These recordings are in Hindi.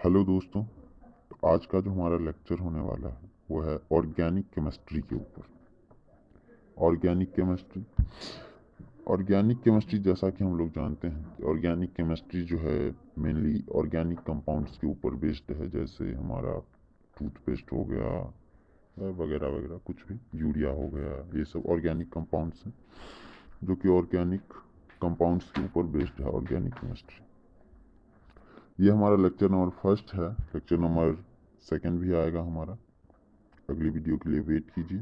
हेलो दोस्तों। तो आज का जो हमारा लेक्चर होने वाला है वो है ऑर्गेनिक केमिस्ट्री के ऊपर। ऑर्गेनिक केमिस्ट्री ऑर्गेनिक केमिस्ट्री जैसा कि हम लोग जानते हैं कि ऑर्गेनिक केमिस्ट्री जो है मेनली ऑर्गेनिक कंपाउंड्स के ऊपर बेस्ड है। जैसे हमारा टूथपेस्ट हो गया वगैरह वगैरह, कुछ भी यूरिया हो गया, ये सब ऑर्गेनिक कंपाउंड्स हैं जो कि ऑर्गेनिक कंपाउंड्स के ऊपर बेस्ड है ऑर्गेनिक केमिस्ट्री। ये हमारा लेक्चर नंबर फर्स्ट है। लेक्चर नंबर सेकंड भी आएगा हमारा, अगली वीडियो के लिए वेट कीजिए।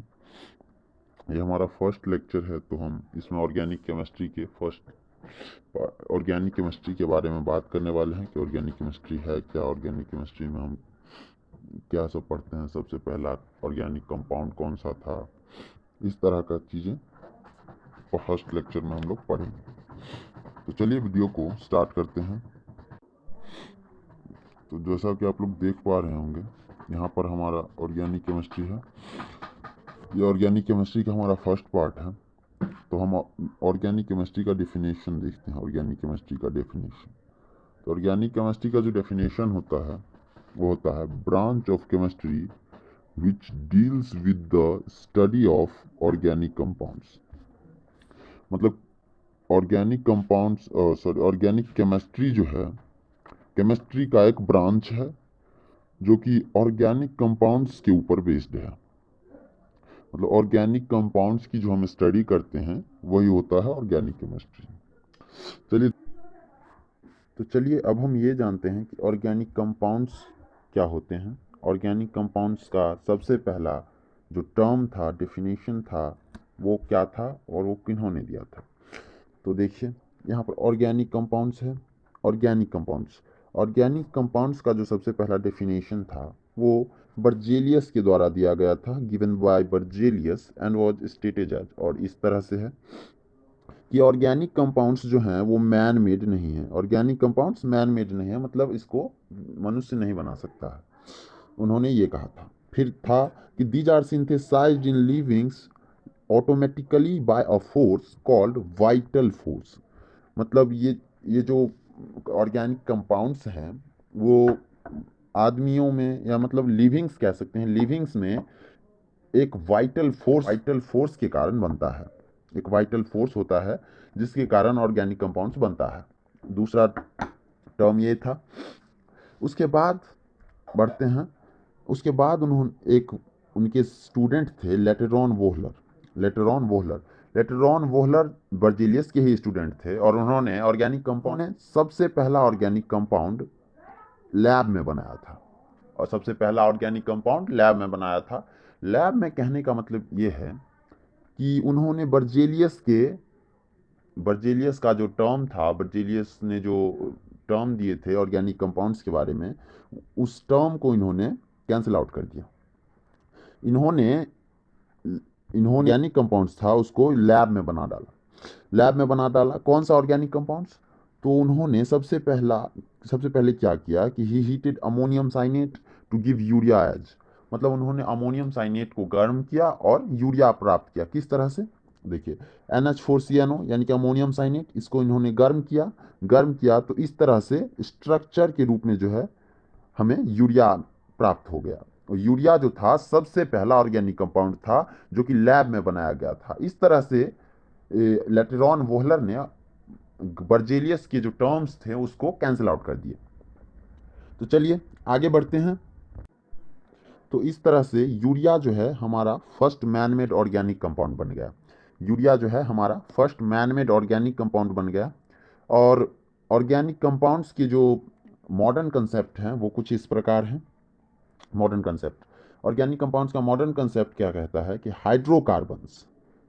ये हमारा फर्स्ट लेक्चर है, तो हम इसमें ऑर्गेनिक केमिस्ट्री के बारे में बात करने वाले हैं कि ऑर्गेनिक केमिस्ट्री है क्या, ऑर्गेनिक केमिस्ट्री में हम क्या सब पढ़ते हैं, सबसे पहला ऑर्गेनिक कंपाउंड कौन सा था, इस तरह का चीज़ें फर्स्ट लेक्चर में हम लोग पढ़ेंगे। तो चलिए वीडियो को स्टार्ट करते हैं। तो जैसा कि आप लोग देख पा रहे होंगे, यहाँ पर हमारा ऑर्गेनिक केमिस्ट्री है। ये ऑर्गेनिक केमिस्ट्री का हमारा फर्स्ट पार्ट है। तो हम ऑर्गेनिक केमिस्ट्री का डेफिनेशन देखते हैं। ऑर्गेनिक केमिस्ट्री का डेफिनेशन, तो ऑर्गेनिक केमिस्ट्री का जो डेफिनेशन होता है वो होता है branch of chemistry which deals with the study of organic compounds. मतलब ऑर्गेनिक केमिस्ट्री जो है, केमिस्ट्री का एक ब्रांच है जो कि ऑर्गेनिक कंपाउंड्स के ऊपर बेस्ड है। मतलब ऑर्गेनिक कंपाउंड्स की जो हम स्टडी करते हैं वही होता है ऑर्गेनिक केमिस्ट्री। चलिए अब हम ये जानते हैं कि ऑर्गेनिक कंपाउंड्स क्या होते हैं। ऑर्गेनिक कंपाउंड्स का सबसे पहला जो टर्म था, डेफिनेशन था, वो क्या था और वो किन्होंने दिया था। तो देखिए यहाँ पर ऑर्गेनिक कंपाउंड्स है। ऑर्गेनिक कंपाउंड्स का जो सबसे पहला डेफिनेशन था वो बर्जेलियस के द्वारा दिया गया था, given by Berzelius and was stated as, और इस तरह से है कि ऑर्गेनिक कंपाउंड्स जो हैं वो मैन मेड नहीं है। ऑर्गेनिक कंपाउंड्स मैन मेड नहीं है, मतलब इसको मनुष्य नहीं बना सकता है, उन्होंने ये कहा था। फिर था कि these are synthesized in livings automatically by a force called vital force. मतलब ये जो ऑर्गेनिक कंपाउंड्स हैं वो आदमियों में, या मतलब लिविंग्स कह सकते हैं, लिविंग्स में एक वाइटल फोर्स के कारण बनता है। एक वाइटल फोर्स होता है जिसके कारण ऑर्गेनिक कंपाउंड्स बनता है। दूसरा टर्म ये था। उसके बाद बढ़ते हैं। उसके बाद उन्होंने उनके स्टूडेंट थे लेटेरॉन वोहलर बर्जिलियस के ही स्टूडेंट थे, और उन्होंने ऑर्गेनिक कंपाउंड ने सबसे पहला ऑर्गेनिक कंपाउंड लैब में बनाया था। और सबसे पहला ऑर्गेनिक कंपाउंड लैब में बनाया था। लैब में कहने का मतलब ये है कि उन्होंने बर्जेलियस का जो टर्म था, बर्जेलियस ने जो टर्म दिए थे ऑर्गेनिक कंपाउंड्स के बारे में, उस टर्म को इन्होंने कैंसिल आउट कर दिया। इन्होंने ऑर्गेनिक कंपाउंड्स था उसको लैब में बना डाला। कौन सा ऑर्गेनिक कंपाउंड्स? तो उन्होंने सबसे पहले क्या किया कि he heated ammonium cyanate to give urea as. मतलब उन्होंने अमोनियम साइनेट को गर्म किया और यूरिया प्राप्त किया। किस तरह से? देखिए, NH4CNO यानी कि अमोनियम साइनेट, इसको इन्होंने गर्म किया तो इस तरह से स्ट्रक्चर के रूप में जो है हमें यूरिया प्राप्त हो गया। और यूरिया जो था सबसे पहला ऑर्गेनिक कंपाउंड था जो कि लैब में बनाया गया था। इस तरह से लेटेरॉन वोहलर ने बर्जेलियस के जो टर्म्स थे उसको कैंसिल आउट कर दिए। तो चलिए आगे बढ़ते हैं। तो इस तरह से यूरिया जो है हमारा first man made organic compound बन गया। यूरिया जो है हमारा first man made organic compound बन गया। और ऑर्गेनिक कंपाउंड्स की जो मॉडर्न कंसेप्ट हैं वो कुछ इस प्रकार हैं। मॉडर्न कंसेप्ट, ऑर्गेनिक कंपाउंड्स का मॉडर्न कंसेप्ट क्या कहता है कि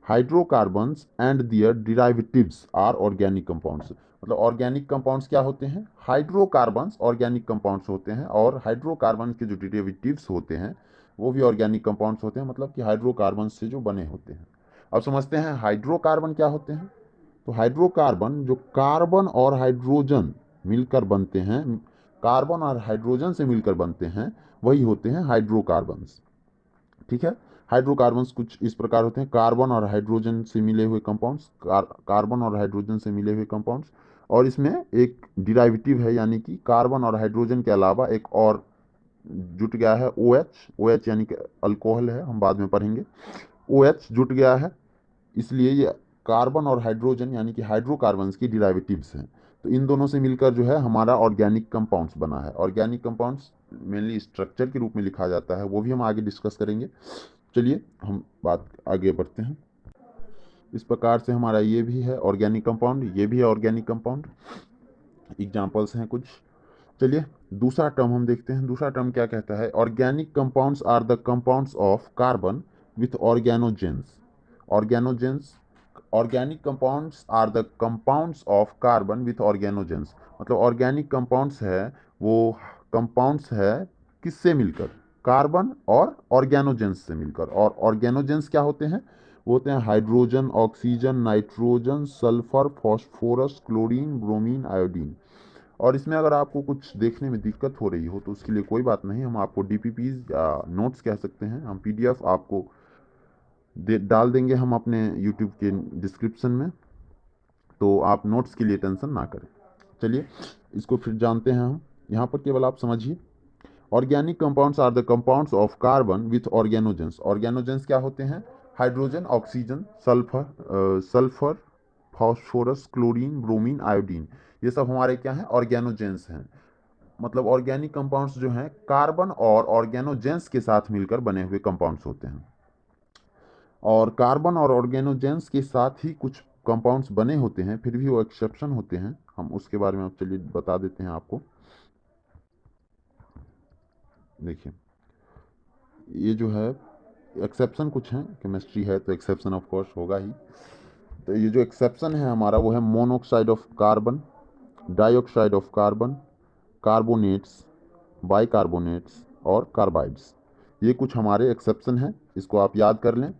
hydrocarbons and their derivatives are organic compounds. मतलब ऑर्गेनिक कंपाउंड्स क्या होते हैं? हाइड्रोकार्बन्स ऑर्गेनिक कंपाउंड्स होते हैं, और हाइड्रोकार्बन के जो डिराइवेटिव्स होते हैं वो भी ऑर्गेनिक कंपाउंड्स होते हैं, मतलब कि हाइड्रोकार्बन से जो बने होते हैं। अब समझते हैं हाइड्रोकार्बन क्या होते हैं। तो हाइड्रोकार्बन जो कार्बन और हाइड्रोजन मिलकर बनते हैं, कार्बन और हाइड्रोजन से मिलकर बनते हैं, वही होते हैं हाइड्रोकार्बन्स। ठीक है। हाइड्रोकार्बन्स कुछ इस प्रकार होते हैं: कार्बन और हाइड्रोजन से मिले हुए कंपाउंड्स, कार्बन और हाइड्रोजन से मिले हुए कंपाउंड्स। और इसमें एक डिराइवेटिव है, यानी कि कार्बन और हाइड्रोजन के अलावा एक और जुट गया है, OH। OH यानी कि अल्कोहल है, हम बाद में पढ़ेंगे। OH जुट गया है, इसलिए ये कार्बन और हाइड्रोजन यानी कि हाइड्रोकार्बन्स की डिराइवेटिव्स हैं। तो इन दोनों से मिलकर जो है हमारा ऑर्गेनिक कंपाउंड्स बना है। ऑर्गेनिक कंपाउंड्स मेनली स्ट्रक्चर के रूप में लिखा जाता है, वो भी हम आगे डिस्कस करेंगे। चलिए हम बात आगे बढ़ते हैं। इस प्रकार से हमारा ये भी है ऑर्गेनिक कंपाउंड, ये भी है ऑर्गेनिक कंपाउंड। एग्जाम्पल्स हैं कुछ। चलिए दूसरा टर्म हम देखते हैं। दूसरा टर्म क्या कहता है? Organic compounds are the compounds of carbon with organogens. Organogens, organic compounds are the compounds of carbon with organogens. मतलब ऑर्गेनिक कंपाउंड्स है वो कंपाउंड्स है किससे मिलकर? कार्बन और ऑर्गेनोजेंस से मिलकर। और ऑर्गेनोजेंस क्या होते हैं? वो होते हैं hydrogen, oxygen, nitrogen, sulphur, phosphorus, chlorine, bromine, iodine. और इसमें अगर आपको कुछ देखने में दिक्कत हो रही हो तो उसके लिए कोई बात नहीं, हम आपको DPPs या नोट्स कह सकते हैं, हम PDF आपको डाल देंगे हम अपने YouTube के डिस्क्रिप्शन में, तो आप नोट्स के लिए टेंशन ना करें। चलिए इसको फिर जानते हैं हम। यहाँ पर केवल आप समझिए, organic compounds are the compounds of carbon with organogens. Organogens क्या होते हैं? Hydrogen, oxygen, sulphur, phosphorus, chlorine, bromine, iodine, ये सब हमारे क्या हैं? ऑर्गेनोजेंस हैं। मतलब ऑर्गेनिक कंपाउंड्स जो हैं कार्बन और ऑर्गेनोजेंस के साथ मिलकर बने हुए कंपाउंड्स होते हैं। और कार्बन और ऑर्गेनोजेंस के साथ ही कुछ कंपाउंड्स बने होते हैं, फिर भी वो एक्सेप्शन होते हैं, हम उसके बारे में अब चलिए बता देते हैं आपको। देखिए ये जो है एक्सेप्शन कुछ हैं, केमिस्ट्री है तो एक्सेप्शन ऑफ कोर्स होगा ही। तो ये जो एक्सेप्शन है हमारा वो है monoxide of carbon, dioxide of carbon, carbonates, bicarbonates और कार्बाइड्स। ये कुछ हमारे एक्सेप्शन हैं, इसको आप याद कर लें।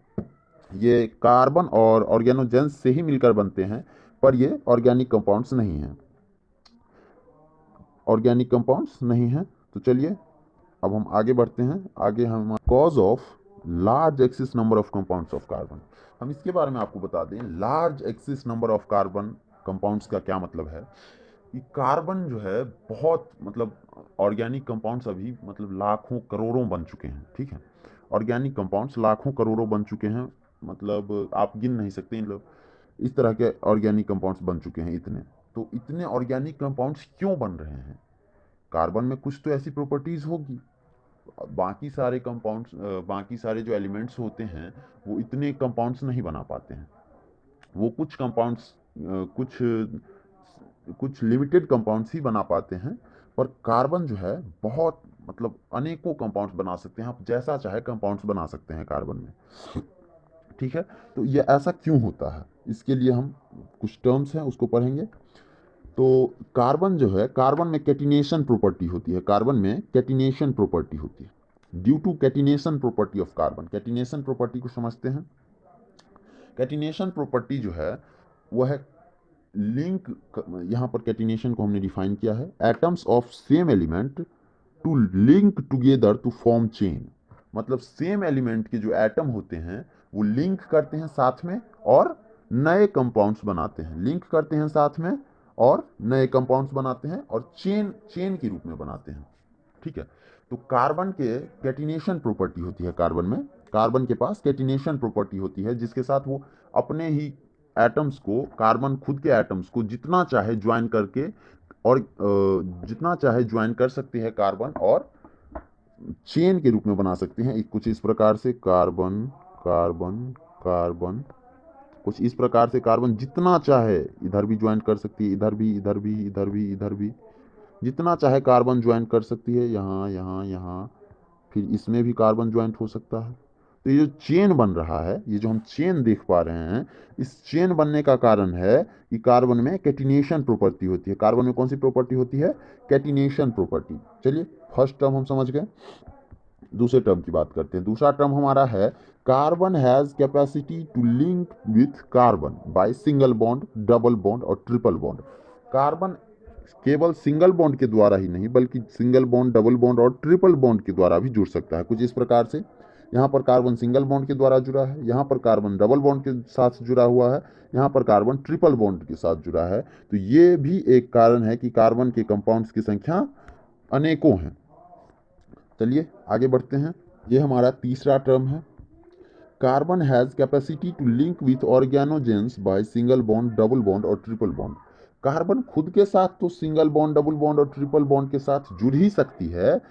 ये कार्बन और ऑर्गेनोजेंस से ही मिलकर बनते हैं, पर ये ऑर्गेनिक कंपाउंड्स नहीं हैं, ऑर्गेनिक कंपाउंड्स नहीं हैं। तो चलिए अब हम आगे बढ़ते हैं। आगे हम cause of large axis number of compounds of carbon, हम इसके बारे में आपको बता दें। Large axis number of carbon compounds का क्या मतलब है कि कार्बन जो है बहुत, मतलब ऑर्गेनिक कंपाउंड्स अभी मतलब लाखों करोड़ों बन चुके हैं, ठीक है। ऑर्गेनिक कंपाउंड्स लाखों करोड़ों बन चुके हैं, मतलब आप गिन नहीं सकते इन लोग, इस तरह के ऑर्गेनिक कंपाउंड्स बन चुके हैं इतने। तो इतने ऑर्गेनिक कंपाउंड्स क्यों बन रहे हैं? कार्बन में कुछ तो ऐसी प्रॉपर्टीज़ होगी, बाकी सारे कंपाउंड्स, बाकी सारे जो एलिमेंट्स होते हैं वो इतने कंपाउंड्स नहीं बना पाते हैं। वो कुछ कंपाउंड्स, कुछ कुछ लिमिटेड कंपाउंड्स ही बना पाते हैं, पर कार्बन जो है बहुत, मतलब अनेकों कंपाउंड्स बना सकते हैं, आप जैसा चाहे कंपाउंड्स बना सकते हैं कार्बन में, ठीक है। तो ये ऐसा क्यों होता है, इसके लिए हम कुछ टर्म्स हैं उसको पढ़ेंगे। तो कार्बन जो है, कार्बन में कैटिनेशन प्रॉपर्टी होती है, कार्बन में कैटिनेशन प्रॉपर्टी होती है। Due to catenation property of carbon, catenation property को समझते हैं। कैटिनेशन प्रॉपर्टी जो है वो है लिंक, यहाँ पर कैटिनेशन को हमने डिफाइन किया है, atoms of same element to link together to form chain. मतलब सेम एलिमेंट के जो एटम होते हैं वो लिंक करते हैं साथ में और नए कंपाउंड्स बनाते हैं, लिंक करते हैं साथ में और नए कंपाउंड्स बनाते हैं और चेन चेन के रूप में बनाते हैं, ठीक है। तो कार्बन के कैटिनेशन प्रॉपर्टी होती है, कार्बन में, कार्बन के पास कैटिनेशन प्रॉपर्टी होती है जिसके साथ वो अपने ही एटम्स को, कार्बन खुद के एटम्स को जितना चाहे ज्वाइन करके और जितना चाहे ज्वाइन कर सकती है कार्बन और चेन के रूप में बना सकते हैं कुछ इस प्रकार से, कार्बन कार्बन कार्बन, कुछ इस प्रकार से कार्बन जितना चाहे इधर भी ज्वाइन कर सकती है, इधर भी, इधर भी, इधर भी, इधर भी, जितना चाहे कार्बन ज्वाइन कर सकती है, यहाँ यहाँ यहाँ, फिर इसमें भी कार्बन ज्वाइंट हो सकता है। तो ये जो चेन बन रहा है, ये जो हम चेन देख पा रहे हैं, इस चेन बनने का कारण है कि कार्बन में कैटिनेशन प्रॉपर्टी होती है। कार्बन में कौन सी प्रॉपर्टी होती है? Catenation property. चलिए फर्स्ट टर्म हम समझ गए, दूसरे टर्म की बात करते हैं। दूसरा टर्म हमारा है carbon has capacity to link with carbon by single bond, double bond और ट्रिपल बॉन्ड। कार्बन केवल सिंगल बॉन्ड के द्वारा ही नहीं बल्कि सिंगल बॉन्ड, डबल बॉन्ड और ट्रिपल बॉन्ड के द्वारा भी जुड़ सकता है, कुछ इस प्रकार से। यहाँ पर कार्बन सिंगल बॉन्ड के द्वारा जुड़ा है, यहाँ पर कार्बन डबल बॉन्ड के साथ जुड़ा हुआ है, यहाँ पर कार्बन ट्रिपल बॉन्ड के साथ जुड़ा है। तो ये भी एक कारण है कि कार्बन के कंपाउंड्स की संख्या अनेकों हैं। चलिए आगे बढ़ते हैं। ये हमारा तीसरा टर्म है। Carbon has capacity to link with organogens by single bond, double bond और ट्रिपल बॉन्ड। कार्बन खुद के साथ तो सिंगल बॉन्ड, डबल बॉन्ड और ट्रिपल बॉन्ड के साथ जुड़ ही सकती है,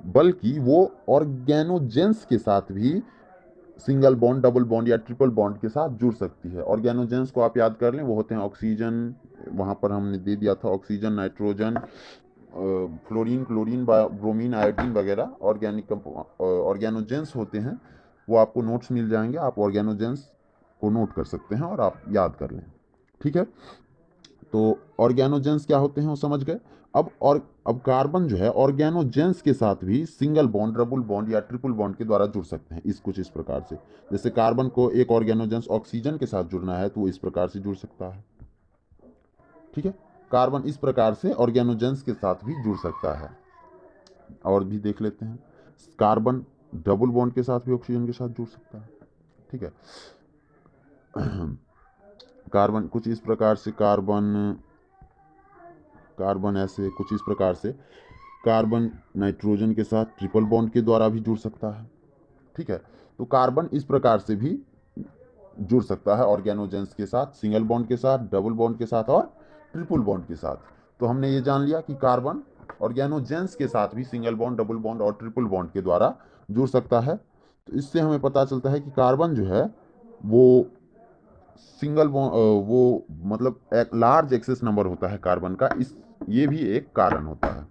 बल्कि वो ऑर्गेनोजेंस के साथ भी सिंगल बॉन्ड, डबल बॉन्ड या ट्रिपल बॉन्ड के साथ जुड़ सकती है। ऑर्गेनोजेंस को आप याद कर लें, वो होते हैं ऑक्सीजन, वहाँ पर हमने दे दिया था oxygen, nitrogen, fluorine, chlorine, bromine, iodine वगैरह ऑर्गेनोजेंस होते हैं। वो आपको नोट्स मिल जाएंगे, आप ऑर्गेनोजेंस को नोट कर सकते हैं और आप याद कर लें। ठीक है, तो ऑर्गेनोजेंस क्या होते हैं वो समझ गए। अब कार्बन जो है ऑर्गेनोजेंस के साथ भी सिंगल बॉन्ड, डबल बॉन्ड या ट्रिपल बॉन्ड के द्वारा जुड़ सकते हैं, इस प्रकार से। जैसे कार्बन को एक ऑर्गेनोजेंस ऑक्सीजन के साथ जुड़ना है तो वो इस प्रकार से जुड़ सकता है। ठीक है, कार्बन इस प्रकार से ऑर्गेनोजेंस के साथ भी जुड़ सकता है। और भी देख लेते हैं, कार्बन डबल बॉन्ड के साथ भी ऑक्सीजन के साथ जुड़ सकता है। ठीक है, कार्बन कुछ इस प्रकार से, कार्बन ऐसे कुछ इस प्रकार से कार्बन नाइट्रोजन के साथ ट्रिपल बॉन्ड के द्वारा भी जुड़ सकता है। ठीक है, तो कार्बन इस प्रकार से भी जुड़ सकता है ऑर्गेनोजेंस के साथ, सिंगल बॉन्ड के साथ, डबल बॉन्ड के साथ और ट्रिपल बॉन्ड के साथ। तो हमने ये जान लिया कि कार्बन ऑर्गेनोजेंस के साथ भी सिंगल बॉन्ड, डबल बॉन्ड और ट्रिपल बॉन्ड के द्वारा जुड़ सकता है। तो इससे हमें पता चलता है कि कार्बन जो है वो सिंगल बॉन्ड, वो मतलब एक लार्ज एक्सेस नंबर होता है कार्बन का, इस ये भी एक कारण होता है।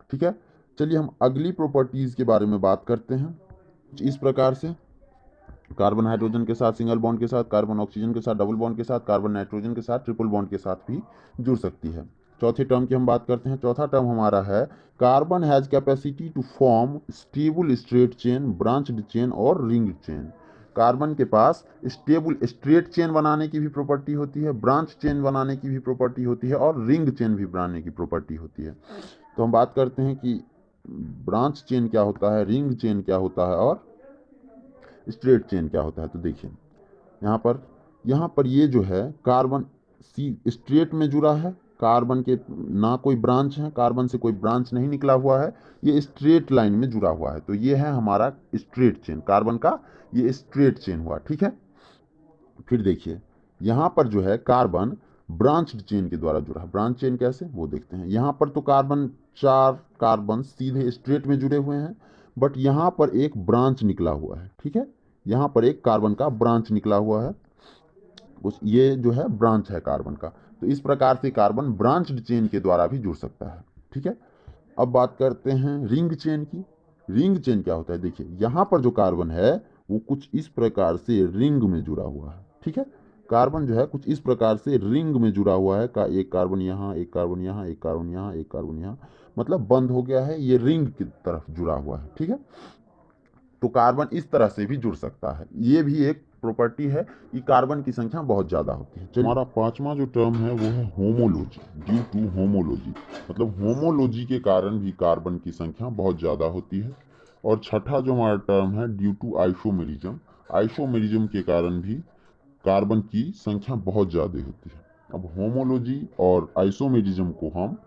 ठीक है, चलिए हम अगली प्रॉपर्टीज़ के बारे में बात करते हैं। इस प्रकार से कार्बन हाइड्रोजन के साथ सिंगल बॉन्ड के साथ, कार्बन ऑक्सीजन के साथ डबल बॉन्ड के साथ, कार्बन नाइट्रोजन के साथ ट्रिपल बॉन्ड के साथ भी जुड़ सकती है। चौथे टर्म की हम बात करते हैं। चौथा टर्म हमारा है carbon has capacity to form stable straight chain, branched chain और रिंग चेन। कार्बन के पास स्टेबल स्ट्रेट चेन बनाने की भी प्रॉपर्टी होती है, ब्रांच चेन बनाने की भी प्रॉपर्टी होती है और रिंग चेन भी बनाने की प्रॉपर्टी होती है। तो हम बात करते हैं कि ब्रांच चेन क्या होता है, रिंग चेन क्या होता है और स्ट्रेट चेन क्या होता है। तो देखिए यहाँ पर ये जो है कार्बन सी स्ट्रेट में जुड़ा है, कार्बन के ना कोई ब्रांच है, कार्बन से कोई ब्रांच नहीं निकला हुआ है, ये स्ट्रेट लाइन में जुड़ा हुआ है। तो ये है हमारा स्ट्रेट चेन, कार्बन का ये स्ट्रेट चेन हुआ। ठीक है, फिर देखिए यहाँ पर जो है कार्बन ब्रांच्ड चेन के द्वारा जुड़ा है। ब्रांच चेन कैसे वो देखते हैं। यहाँ पर तो चार कार्बन सीधे स्ट्रेट में जुड़े हुए हैं, बट यहाँ पर एक ब्रांच निकला हुआ है। ठीक है, यहाँ पर एक कार्बन का ब्रांच निकला हुआ है, उस ये जो है ब्रांच है कार्बन का। तो इस प्रकार से कार्बन ब्रांच्ड चेन के द्वारा भी जुड़ सकता है। ठीक है, अब बात करते हैं रिंग चेन की। रिंग चेन क्या होता है, देखिए यहाँ पर जो कार्बन है वो कुछ इस प्रकार से रिंग में जुड़ा हुआ है। ठीक है, कार्बन जो है कुछ इस प्रकार से रिंग में जुड़ा हुआ है, का एक कार्बन यहाँ, एक कार्बन यहाँ, एक कार्बन यहाँ, एक कार्बन यहाँ, मतलब बंद हो गया है, ये रिंग की तरफ जुड़ा हुआ है। ठीक है, तो कार्बन इस तरह से भी जुड़ सकता है। ये भी एक प्रॉपर्टी है कि कार्बन की संख्या बहुत ज़्यादा होती है। हमारा पांचवा जो टर्म है वो है होमोलॉजी, ड्यू टू होमोलॉजी, मतलब होमोलॉजी के कारण भी कार्बन की संख्या बहुत ज़्यादा होती है। और छठा जो हमारा टर्म है ड्यू टू आइसोमेरिज्म, आइसोमेरिज्म के कारण भी कार्बन की संख्या बहुत ज़्यादा होती है। अब होमोलॉजी और आइसोमेरिज्म को हम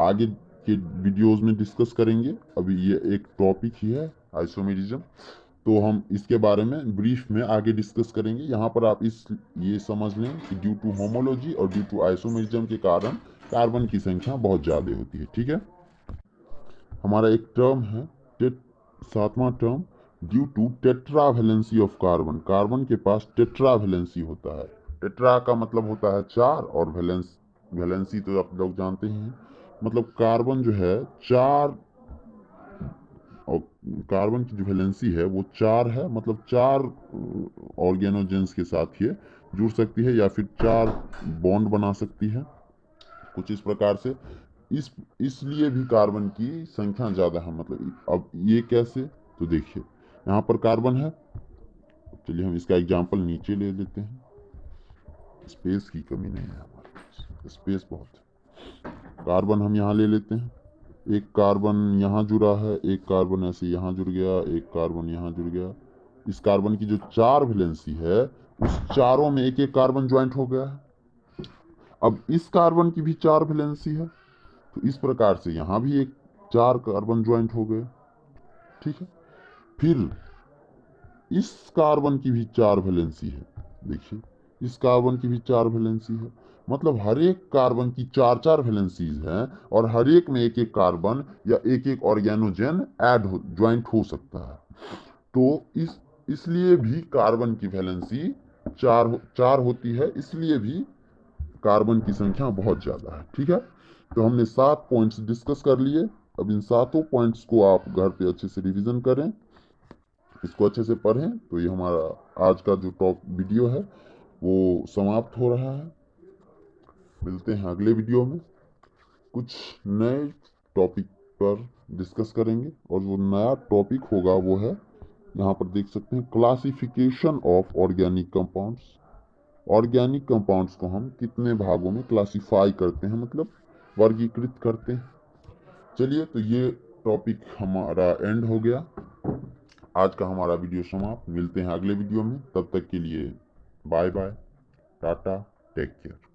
आगे के वीडियोस में डिस्कस करेंगे, अभी ये एक टॉपिक ही है आइसोमेरिज्म, तो हम इसके बारे में ब्रीफ में आगे डिस्कस करेंगे। यहाँ पर आप ये समझ लें कि ड्यू टू होमोलॉजी और ड्यू टू आइसोमेरिज्म के कारण कार्बन की संख्या बहुत ज़्यादा होती है। ठीक है, हमारा एक टर्म है सातवां term due to tetravalency of carbon. Carbon के पास टेट्रावैलेंसी होता है। टेट्रा का मतलब होता है चार और वैलेंसी तो आप लोग जानते ही हैं, मतलब कार्बन जो है चार, और कार्बन की जो वैलेंसी है वो चार है, मतलब चार ऑर्गेनोजेंस के साथ ये जुड़ सकती है या फिर चार बॉन्ड बना सकती है, कुछ इस प्रकार से। इसलिए भी कार्बन की संख्या ज़्यादा है। मतलब अब ये कैसे, तो देखिए यहाँ पर कार्बन है, चलिए हम इसका एग्जाम्पल नीचे ले लेते हैं। स्पेस की कमी नहीं है हमारे पास, स्पेस बहुत है। कार्बन हम यहाँ ले लेते हैं, एक कार्बन यहाँ जुड़ा है, एक कार्बन ऐसे यहाँ जुड़ गया, एक कार्बन यहाँ जुड़ गया, इस कार्बन की जो 4 वैलेंसी है उस चारों में एक एक कार्बन ज्वाइंट हो गया है। अब इस कार्बन की भी 4 वैलेंसी है, तो इस प्रकार से यहाँ भी एक 4 कार्बन ज्वाइंट हो गए। ठीक है, फिर इस कार्बन की भी 4 वैलेंसी है। देखिए, इस कार्बन की भी 4 वैलेंसी है, मतलब हर एक कार्बन की 4 वैलेंसीज हैं और हर एक में एक एक कार्बन या एक एक ऑर्गेनोजन ज्वाइंट हो सकता है। तो इसलिए भी कार्बन की वैलेंसी 4 होती है, इसलिए भी कार्बन की संख्या बहुत ज़्यादा है। ठीक है, तो हमने 7 पॉइंट्स डिस्कस कर लिए। अब इन 7 पॉइंट्स को आप घर पे अच्छे से रिवीजन करें, इसको अच्छे से पढ़ें, तो ये हमारा आज का जो टॉप वीडियो है वो समाप्त हो रहा है। मिलते हैं अगले वीडियो में, कुछ नए टॉपिक पर डिस्कस करेंगे। और जो नया टॉपिक होगा वो है, यहाँ पर देख सकते हैं, classification of organic compounds. Organic compounds को हम कितने भागों में क्लासिफाई करते हैं, मतलब वर्गीकृत करते हैं। चलिए, तो ये टॉपिक हमारा एंड हो गया, आज का हमारा वीडियो समाप्त। मिलते हैं अगले वीडियो में, तब तक के लिए bye bye, tata, take care.